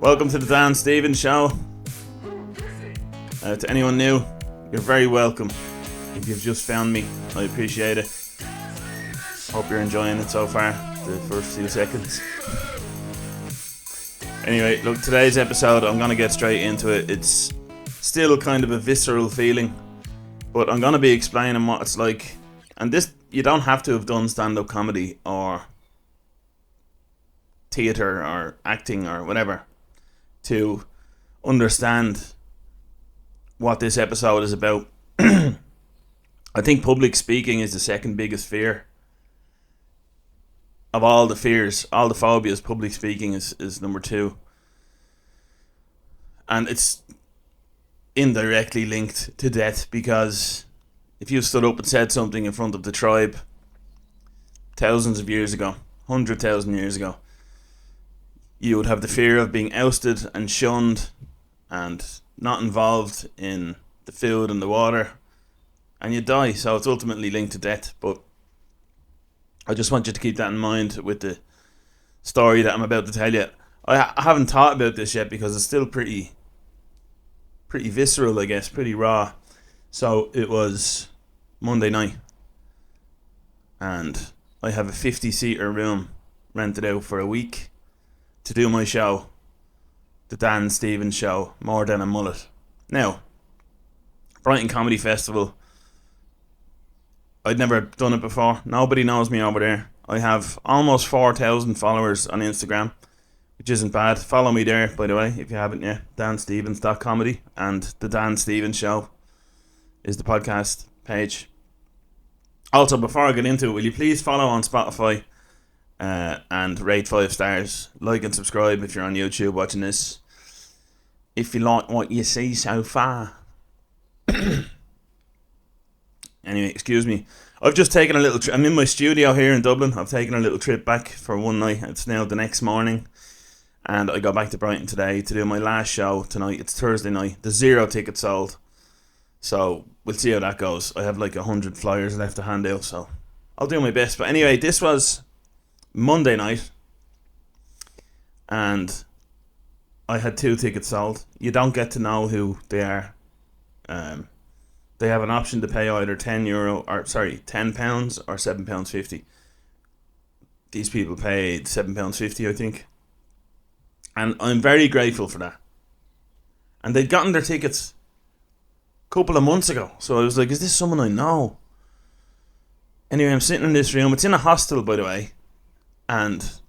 Welcome to the Dan Stevens Show. To anyone new, you're very welcome. If you've just found me, I appreciate it. Hope you're enjoying it so far, the first few seconds. Anyway, look, today's episode, I'm going to get straight into it. It's still kind of a visceral feeling, but I'm going to be explaining what it's like. And this, you don't have to have done stand-up comedy or theatre or acting or whatever to understand what this episode is about. I think public speaking is the second biggest fear of all the fears, all the phobias. Public speaking is number two, and it's indirectly linked to death, because if you stood up and said something in front of the tribe thousands of years ago, 100,000 years ago, you would have the fear of being ousted and shunned and not involved in the food and the water, and you die. So it's ultimately linked to death. But I just want you to keep that in mind with the story that I'm about to tell you. I haven't thought about this yet because it's still pretty visceral, I guess, pretty raw. So it was Monday night, and I have a 50-seater room rented out for a week to do my show, the Dan Stevens Show, More Than a Mullet. Now, Brighton Comedy Festival, I'd never done it before. Nobody knows me over there. I have almost 4,000 followers on Instagram, which isn't bad. Follow me there, by the way, if you haven't yet. danstevens.comedy, and the Dan Stevens Show is the podcast page. Also, before I get into it, will you please follow on Spotify and rate 5 stars. Like and subscribe if you're on YouTube watching this, if you like what you see so far. Anyway, excuse me. I've just taken a little trip. I'm in my studio here in Dublin. I've taken a little trip back for one night. It's now the next morning, and I got back to Brighton today to do my last show tonight. It's Thursday night. There's 0 tickets sold, so we'll see how that goes. I have like 100 flyers left to hand out, so I'll do my best. But anyway, this was Monday night, and I had 2 tickets sold. You don't get to know who they are. They have an option to pay either £10 or £10 or £7.50. These people paid £7.50, I think, and I'm very grateful for that. And they'd gotten their tickets a couple of months ago, so I was like, is this someone I know? Anyway, I'm sitting in this room. It's in a hostel, by the way, and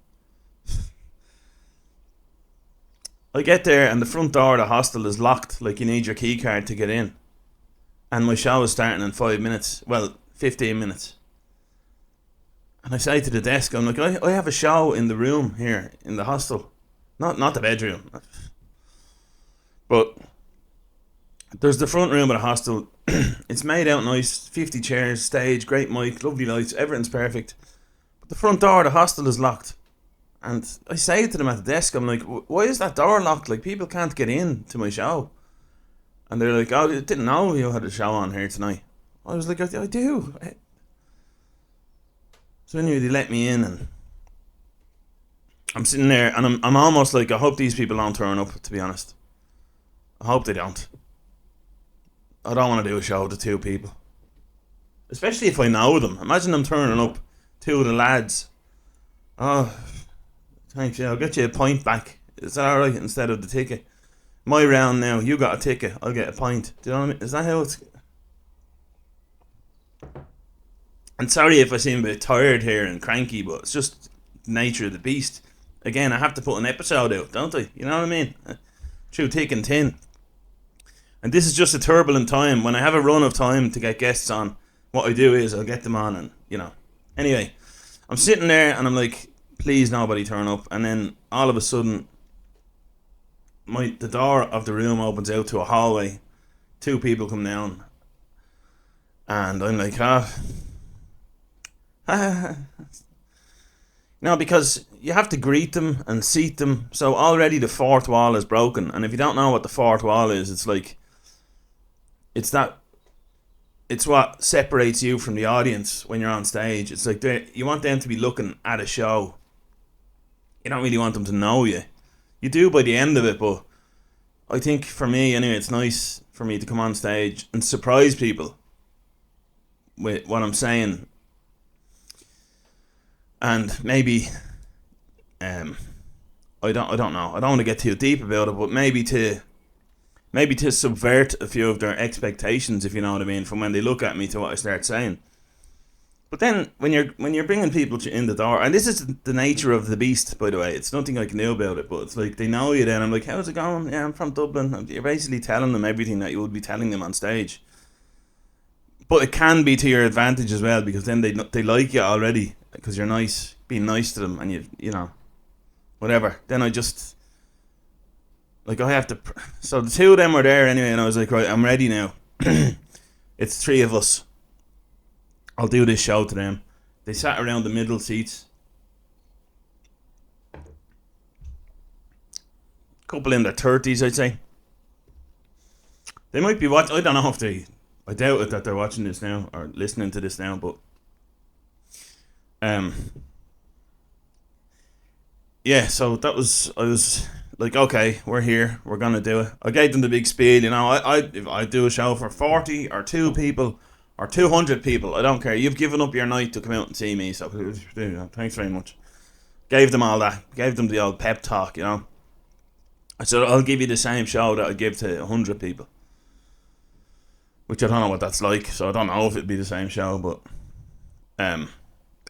I get there and the front door of the hostel is locked, like you need your key card to get in. And my show is starting in 5 minutes. Well, 15 minutes. And I say to the desk, I'm like, I have a show in the room here in the hostel. Not the bedroom. But there's the front room of the hostel. It's made out nice. 50 chairs, stage, great mic, lovely lights, everything's perfect. But the front door of the hostel is locked. And I say to them at the desk, I'm like, why is that door locked? Like, people can't get in to my show. And they're like, oh, I didn't know you had a show on here tonight. I was like, I do. So anyway, they let me in, and I'm sitting there, and I'm almost like, I hope these people don't turn up, to be honest. I hope they don't. I don't want to do a show to 2 people. Especially if I know them. Imagine them turning up, 2 of the lads. Oh, thanks, yeah, I'll get you a pint back. Is that alright, instead of the ticket? My round now, you got a ticket, I'll get a pint. Do you know what I mean? Is that how it's... I'm sorry if I seem a bit tired here and cranky, but it's just the nature of the beast. Again, I have to put an episode out, don't I? You know what I mean? Through thick and thin. And this is just a turbulent time. When I have a run of time to get guests on, what I do is I'll get them on, and, you know. Anyway, I'm sitting there and I'm like, please nobody turn up. And then all of a sudden, the door of the room opens out to a hallway. 2 people come down, and I'm like, no, because you have to greet them and seat them. So already the 4th wall is broken, and if you don't know what the 4th wall is, it's like, it's what separates you from the audience when you're on stage. It's like you want them to be looking at a show. You don't really want them to know you. You do by the end of it, but I think for me anyway, it's nice for me to come on stage and surprise people with what I'm saying, and maybe I don't know. I don't want to get too deep about it, but maybe to subvert a few of their expectations, if you know what I mean, from when they look at me to what I start saying. But then when you're bringing people in the door, and this is the nature of the beast, by the way. It's nothing I can do about it, but it's like they know you. Then I'm like, how's it going? Yeah, I'm from Dublin. You're basically telling them everything that you would be telling them on stage. But it can be to your advantage as well, because then they like you already because you're nice, being nice to them, and you know whatever. Then I just like I have to. So the two of them were there anyway, and I was like, right, I'm ready now. It's three of us. I'll do this show to them. They sat around the middle seats. Couple in their 30s, I'd say. They might be watching. I don't know if they. I doubt it that they're watching this now or listening to this now, but yeah. So that was. I was like, okay, we're here. We're gonna do it. I gave them the big spiel. You know, if I do a show for 40 or 2 people or 200 people, I don't care. You've given up your night to come out and see me, so thanks very much. Gave them all that. Gave them the old pep talk. You know. I said I'll give you the same show that I give to 100 people. Which I don't know what that's like, so I don't know if it'd be the same show, but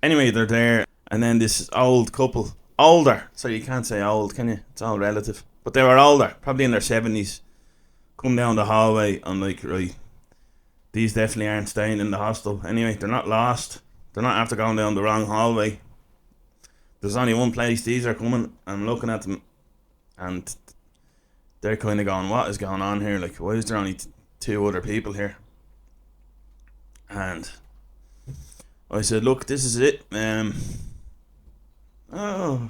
anyway, they're there, and then this old couple, older, so you can't say old, can you? It's all relative. But they were older, probably in their 70s, come down the hallway. I'm like, right, these definitely aren't staying in the hostel. Anyway, they're not lost. They're not after going down the wrong hallway. There's only one place these are coming. I'm looking at them, and they're kind of going, what is going on here? Like, why is there only 2 other people here? And I said, look, this is it. Oh,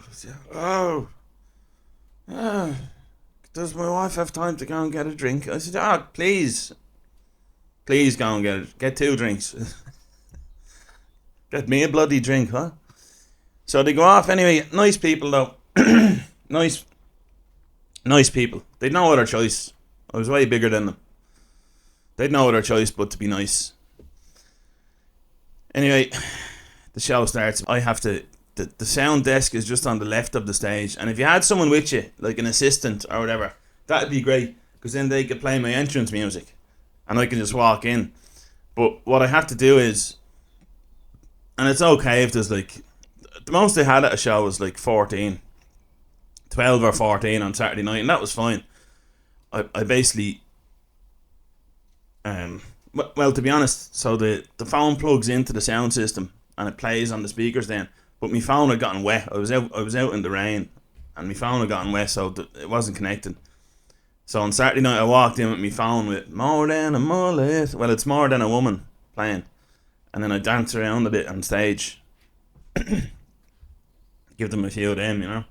does my wife have time to go and get a drink? I said, please go and get 2 drinks. Get me a bloody drink, huh? So they go off anyway. Nice people though. nice people. They'd no other choice. I was way bigger than them. They'd no other choice but to be nice. Anyway, the show starts. I have to. The sound desk is just on the left of the stage, and if you had someone with you, like an assistant or whatever, that'd be great, because then they could play my entrance music, and I can just walk in. But what I have to do is, and it's okay if there's like, the most they had at a show was like 12 or 14 on Saturday night, and that was fine. I basically, well, to be honest, so the phone plugs into the sound system and it plays on the speakers then. But my phone had gotten wet. I was out in the rain, and my phone had gotten wet, so it wasn't connected. So on Saturday night, I walked in with my phone with More Than a Mullet. Well, it's More Than a Woman playing, and then I danced around a bit on stage. Give them a few of them, you know.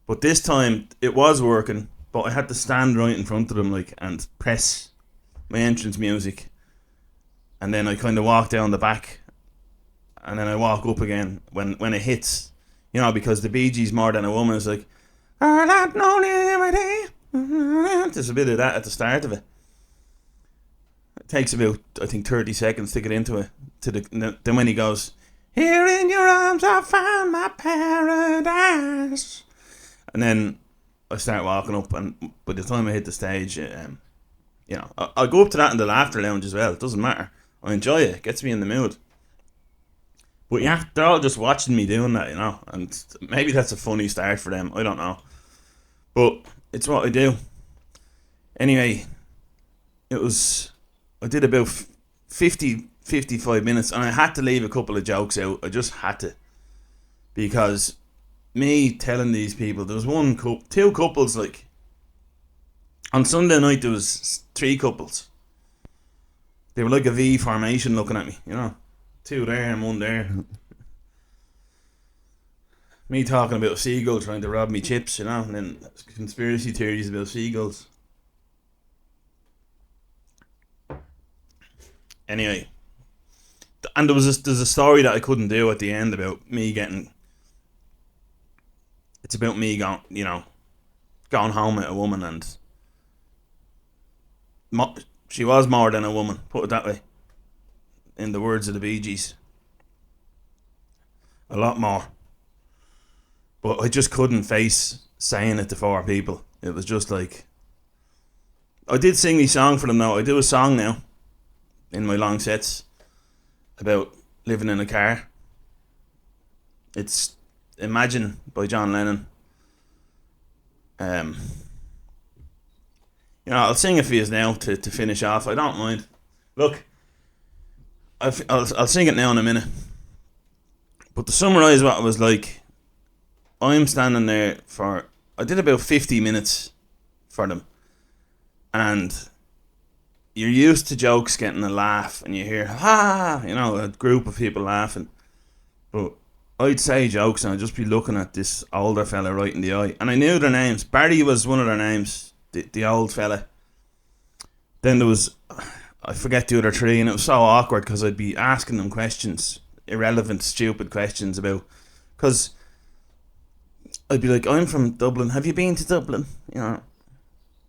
But this time it was working, but I had to stand right in front of them, like, and press my entrance music, and then I kind of walk down the back, and then I walk up again when it hits, you know, because the Bee Gees' More Than a Woman is like, there's a bit of that at the start of it. It takes about, I think, 30 seconds to get into it. Then when he goes, here in your arms I found my paradise, and then I start walking up, and by the time I hit the stage, you know, I'll go up to that in the laughter lounge as well. It doesn't matter. I enjoy it. It gets me in the mood. But yeah, they're all just watching me doing that, you know, and maybe that's a funny start for them. I don't know, but it's what I do. Anyway, I did about 55 minutes, and I had to leave a couple of jokes out. I just had to, because me telling these people, there was 2 couples, like, on Sunday night there was 3 couples. They were like a V formation looking at me, you know. 2 there and 1 there. Me talking about a seagull trying to rob me chips, you know, and then conspiracy theories about seagulls. Anyway, and there's a story that I couldn't do at the end about me getting It's about me going home with a woman, and she was more than a woman, put it that way. In the words of the Bee Gees, a lot more. But I just couldn't face saying it to 4 people. It was just like, I did sing the song for them now. I do a song now in my long sets about living in a car. It's Imagine by John Lennon. I'll sing it for you now to finish off. I don't mind. Look, I'll sing it now in a minute. But to summarise what it was like, I'm standing there I did about 50 minutes for them. And you're used to jokes getting a laugh, and you hear, a group of people laughing. But I'd say jokes and I'd just be looking at this older fella right in the eye. And I knew their names. Barry was one of their names, the old fella. Then there was, I forget the other 3, and it was so awkward because I'd be asking them questions, irrelevant, stupid questions about, because I'd be like, I'm from Dublin. Have you been to Dublin? And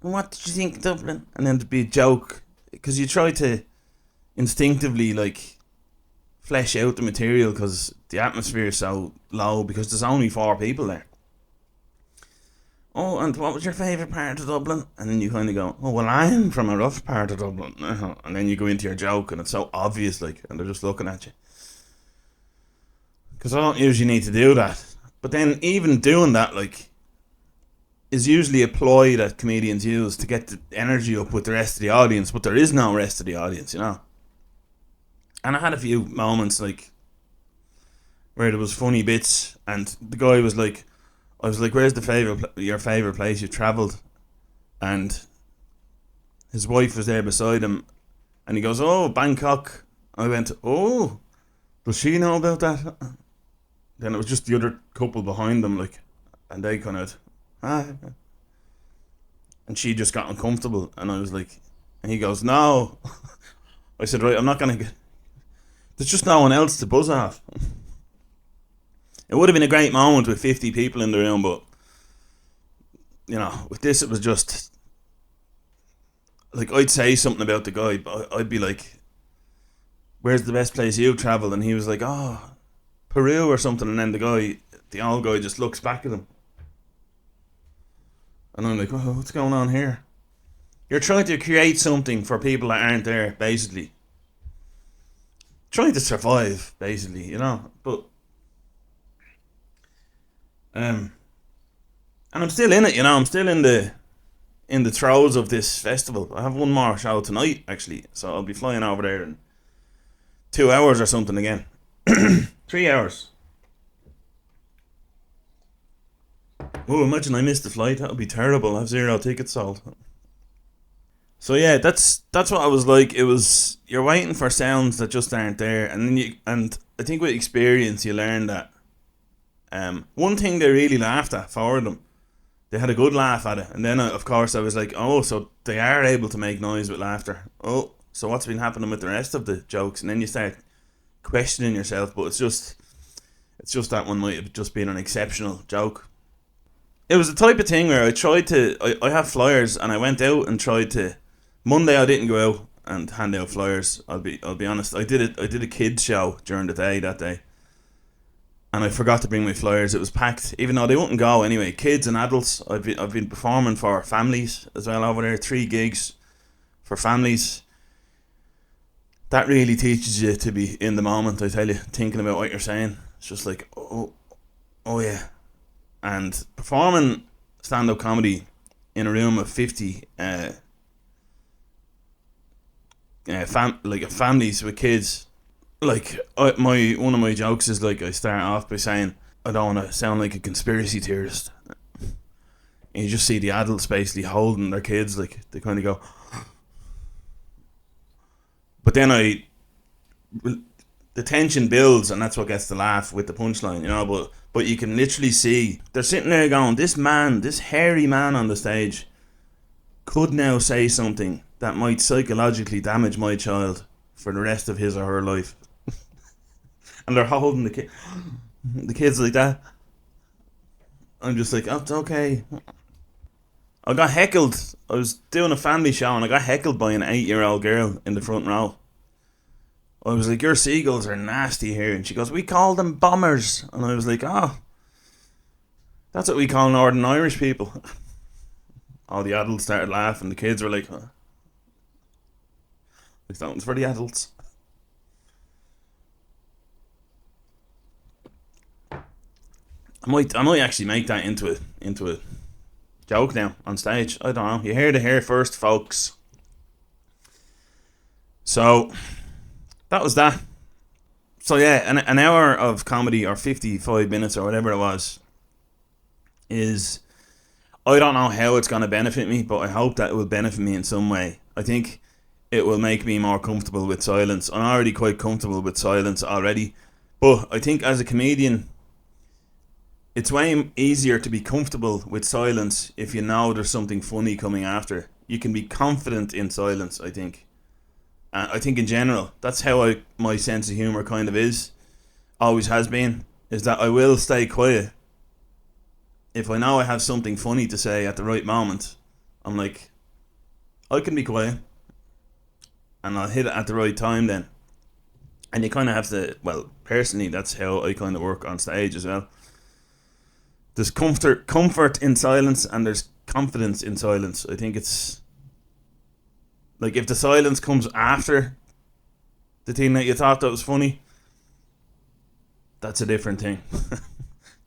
what did you think of Dublin? And then there'd be a joke, because you try to instinctively flesh out the material because the atmosphere is so low because there's only 4 people there. Oh, and what was your favourite part of Dublin? And then you kind of go, oh, well, I'm from a rough part of Dublin. And then you go into your joke and it's so obvious, and they're just looking at you. Because I don't usually need to do that. But then even doing that, is usually a ploy that comedians use to get the energy up with the rest of the audience, but there is no rest of the audience, And I had a few moments, where there was funny bits, and the guy was like, I was like, where's your favourite place you've travelled? And his wife was there beside him, and he goes, oh, Bangkok. I went, oh, does she know about that? Then it was just the other couple behind them, and they kind of, and she just got uncomfortable, and I was like, and he goes, no. I said, right, I'm not going to get, there's just no one else to buzz off. It would have been a great moment with 50 people in the room, but, with this it was just, I'd say something about the guy, but I'd be like, where's the best place you've travelled? And he was like, oh, Peru or something, and then the old guy just looks back at him. And I'm like, oh, what's going on here? You're trying to create something for people that aren't there, basically. Trying to survive, basically, But and I'm still in it, I'm still in the throes of this festival. I have one more show tonight, actually, so I'll be flying over there in 2 hours or something again. 3 hours. Oh, imagine I missed the flight. That would be terrible. I have 0 tickets sold. So yeah, that's what I was like. It was, you're waiting for sounds that just aren't there, and then and I think with experience you learn that. One thing they really laughed at for them, they had a good laugh at it, and then of course I was like, oh, so they are able to make noise with laughter. Oh, so what's been happening with the rest of the jokes? And then you start questioning yourself, but it's just that one might have just been an exceptional joke. It was the type of thing where I have flyers, and I went out and tried to. Monday I didn't go out and hand out flyers. I'll be honest. I did a kids show during the day that day, and I forgot to bring my flyers. It was packed, even though they wouldn't go anyway. Kids and adults. I've been performing for families as well over there. 3 gigs for families. That really teaches you to be in the moment. I tell you, thinking about what you're saying. It's just like, oh yeah. And performing stand-up comedy in a room of 50 families with kids, one of my jokes is I start off by saying I don't want to sound like a conspiracy theorist, and you just see the adults basically holding their kids, they kind of go, but then the tension builds, and that's what gets the laugh with the punchline, but you can literally see they're sitting there going, this hairy man on the stage could now say something that might psychologically damage my child for the rest of his or her life. And they're holding the kids like that. I'm just like, oh, it's okay. I got heckled. I was doing a family show and I got heckled by an 8-year-old girl in the front row. I was like, your seagulls are nasty here. And she goes, we call them bombers. And I was like, oh, that's what we call Northern Irish people. All the adults started laughing. The kids were like, oh. That one's for the adults. I might actually make that into a joke now on stage. I don't know. You heard it here first, folks. So that was that. So yeah, an hour of comedy, or 55 minutes or whatever it was, is, I don't know how it's going to benefit me, but I hope that it will benefit me in some way. I think it will make me more comfortable with silence. I'm already quite comfortable with silence already, but I think as a comedian, it's way easier to be comfortable with silence if you know there's something funny coming after. You can be confident in silence, I think. I think in general, that's how my sense of humour kind of is. Always has been. Is that I will stay quiet. If I know I have something funny to say at the right moment, I'm like, I can be quiet. And I'll hit it at the right time then. And you kind of have to, well, personally, that's how I kind of work on stage as well. There's comfort in silence, and there's confidence in silence. I think it's like, if the silence comes after the thing that you thought that was funny, that's a different thing.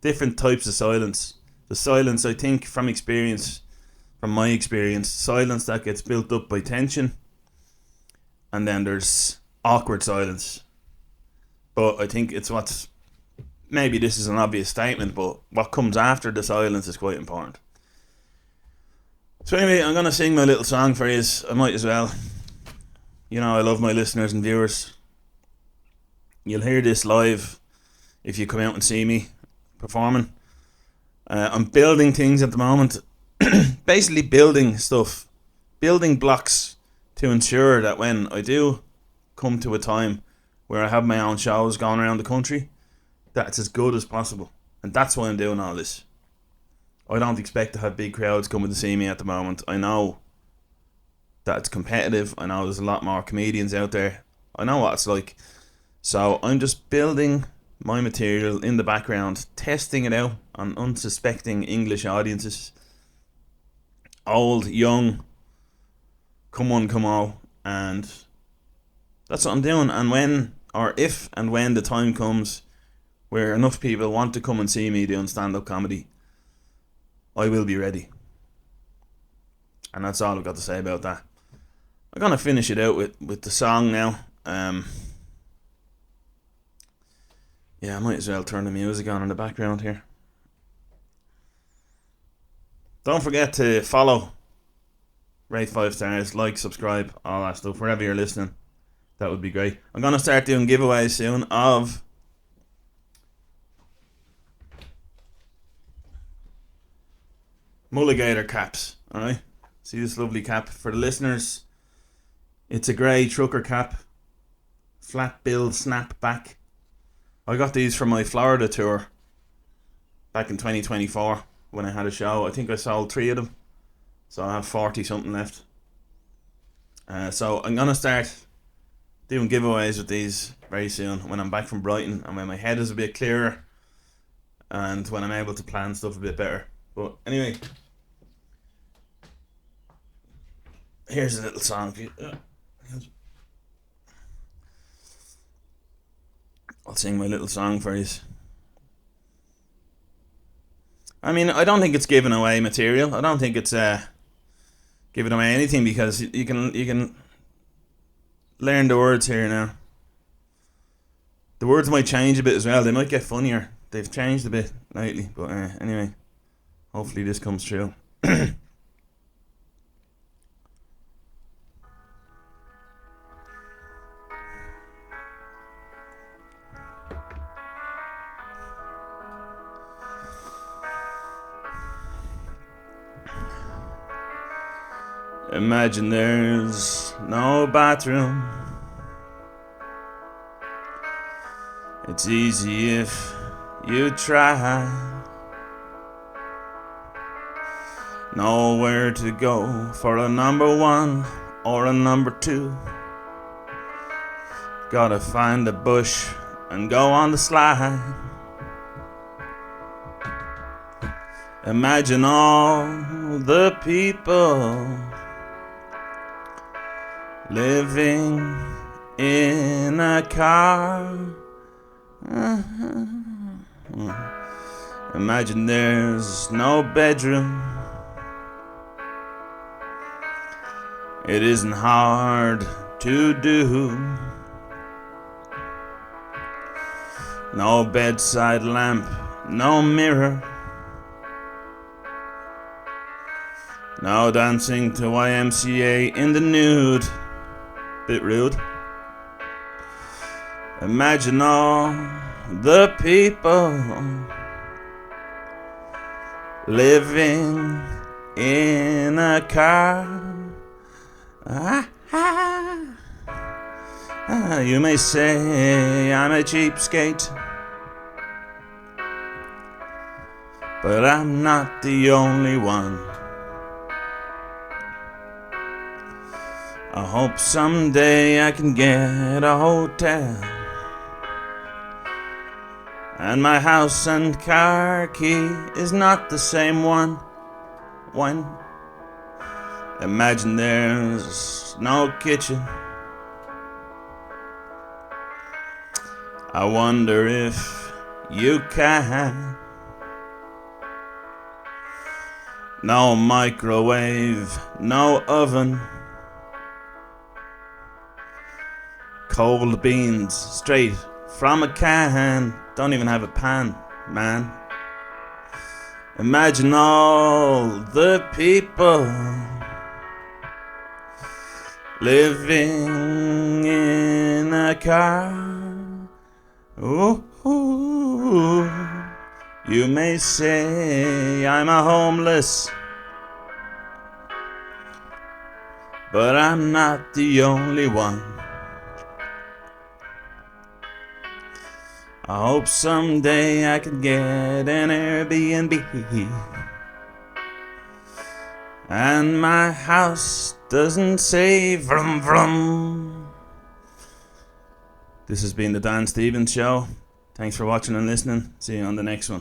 Different types of silence. The silence, I think, from my experience, silence that gets built up by tension, and then there's awkward silence. But I think it's what's, maybe this is an obvious statement, but what comes after the silence is quite important. So anyway, I'm going to sing my little song for you. I might as well. You know, I love my listeners and viewers. You'll hear this live if you come out and see me performing. I'm building things at the moment. Basically building stuff. Building blocks to ensure that when I do come to a time where I have my own shows going around the country, that it's as good as possible. And that's why I'm doing all this. I don't expect to have big crowds coming to see me at the moment. I know that it's competitive. I know there's a lot more comedians out there. I know what it's like. So I'm just building my material in the background, testing it out on unsuspecting English audiences. Old, young, come on, come on. And that's what I'm doing. And when, or if and when the time comes where enough people want to come and see me doing stand-up comedy, I will be ready. And that's all I've got to say about that. I'm going to finish it out with the song now. Yeah, I might as well turn the music on in the background here. Don't forget to follow, rate 5 stars, like, subscribe, all that stuff, wherever you're listening. That would be great. I'm going to start doing giveaways soon of Mulligator caps. Alright, see this lovely cap? For the listeners, it's a grey trucker cap, flat bill snap back. I got these from my Florida tour back in 2024 when I had a show. I think I sold 3 of them, so I have 40 something left. So I'm gonna start doing giveaways with these very soon when I'm back from Brighton and when my head is a bit clearer and when I'm able to plan stuff a bit better. But anyway, here's a little song for you. I'll sing my little song for you. I mean, I don't think it's giving away material. I don't think it's giving away anything, because you can learn the words here now. The words might change a bit as well. They might get funnier. They've changed a bit lately. But anyway, hopefully this comes true. Imagine there's no bathroom. It's easy if you try. Nowhere to go for a number one or a number two. Gotta find a bush and go on the slide. Imagine all the people living in a car. Imagine there's no bedroom. It isn't hard to do. No bedside lamp, no mirror. No dancing to YMCA in the nude. Bit rude. Imagine all the people living in a car. You may say I'm a cheapskate, but I'm not the only one. I hope someday I can get a hotel, and my house and car key is not the same one. When imagine there's no kitchen. I wonder if you can. No microwave, no oven. Cold beans straight from a can. Don't even have a pan, man. Imagine all the people living in a car. Ooh, you may say I'm a homeless, but I'm not the only one. I hope someday I can get an Airbnb, and my house doesn't say vroom vroom. This has been the Dan Stevens Show. Thanks for watching and listening. See you on the next one.